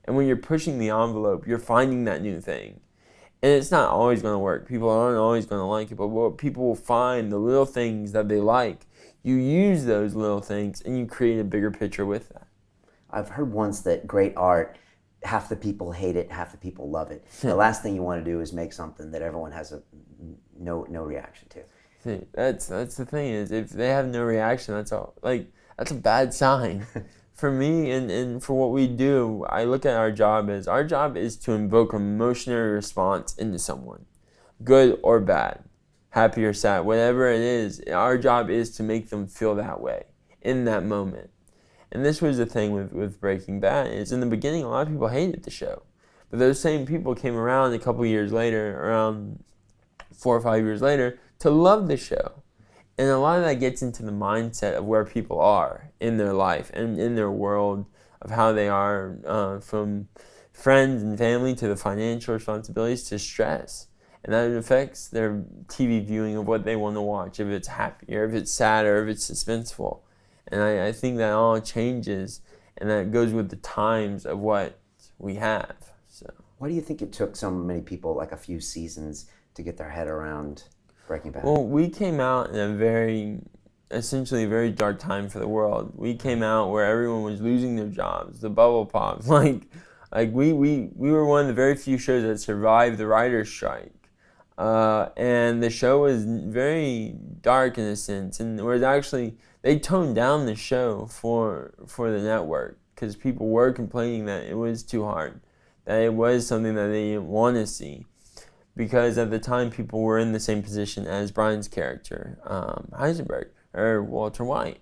And when you're pushing the envelope, you're finding that new thing. And it's not always going to work. People aren't always going to like it, but what people will find, the little things that they like, you use those little things and you create a bigger picture with that. I've heard once that great art, half the people hate it, half the people love it. The last thing you want to do is make something that everyone has no reaction to. See, that's the thing, is if they have no reaction, that's a bad sign. For me and for what we do, I look at our job is to invoke an emotional response into someone, good or bad, happy or sad, whatever it is. Our job is to make them feel that way in that moment. And this was the thing with Breaking Bad, is in the beginning a lot of people hated the show, but those same people came around a couple years later, around 4 or 5 years later, to love the show. And a lot of that gets into the mindset of where people are in their life and in their world, of how they are, from friends and family to the financial responsibilities to stress. And that affects their TV viewing of what they want to watch, if it's happy or if it's sad or if it's suspenseful. And I think that all changes, and that goes with the times of what we have. So, why do you think it took so many people like a few seasons to get their head around Breaking Bad? Well, we came out in essentially a very dark time for the world. We came out where everyone was losing their jobs, the bubble popped. Like we were one of the very few shows that survived the writer's strike. And the show was very dark in a sense, and was actually, they toned down the show for the network, because people were complaining that it was too hard, that it was something that they didn't want to see. Because at the time, people were in the same position as Brian's character, Heisenberg, or Walter White.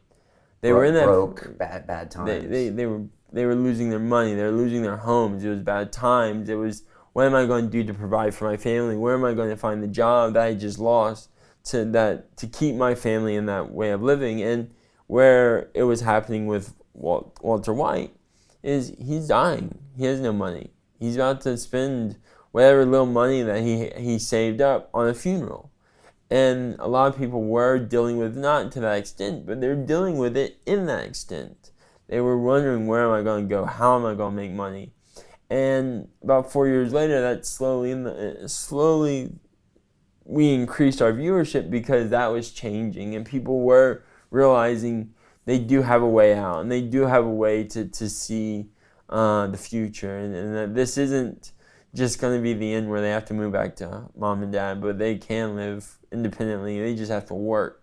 They were in that broke, bad times. They were losing their money. They were losing their homes. It was bad times. It was, what am I going to do to provide for my family? Where am I going to find the job that I just lost to keep my family in that way of living? And where it was happening with Walter White is he's dying. He has no money. He's about to spend whatever little money that he saved up on a funeral. And a lot of people were dealing with, not to that extent, but they're dealing with it in that extent. They were wondering, where am I going to go? How am I going to make money? And about 4 years later, that slowly we increased our viewership, because that was changing, and people were realizing they do have a way out, and they do have a way to see the future, and that this isn't just going to be the end where they have to move back to mom and dad, but they can live independently. They just have to work.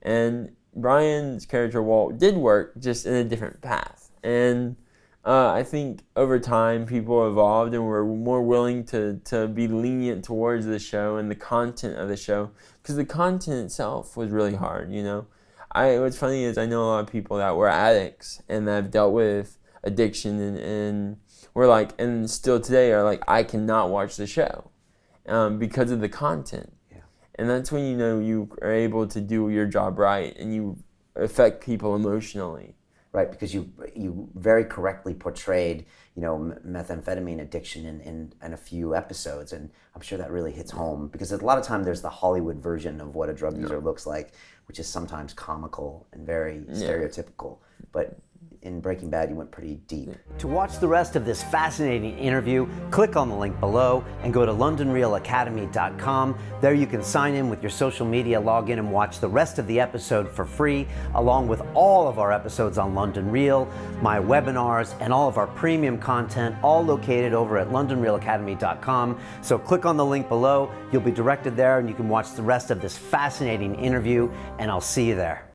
And Brian's character, Walt, did work, just in a different path. And I think over time people evolved and were more willing to be lenient towards the show and the content of the show, because the content itself was really hard, you know. What's funny is I know a lot of people that were addicts and that have dealt with addiction and were like, and still today are like, I cannot watch the show because of the content. Yeah. And that's when you know you are able to do your job right and you affect people emotionally. Right, because you very correctly portrayed, you know, methamphetamine addiction in a few episodes, and I'm sure that really hits home, because a lot of time there's the Hollywood version of what a drug user looks like, which is sometimes comical and very stereotypical, but in Breaking Bad, you went pretty deep. To watch the rest of this fascinating interview, click on the link below and go to LondonReelAcademy.com. There you can sign in with your social media, log in and watch the rest of the episode for free, along with all of our episodes on London Reel, my webinars, and all of our premium content, all located over at LondonReelAcademy.com. So click on the link below, you'll be directed there, and you can watch the rest of this fascinating interview, and I'll see you there.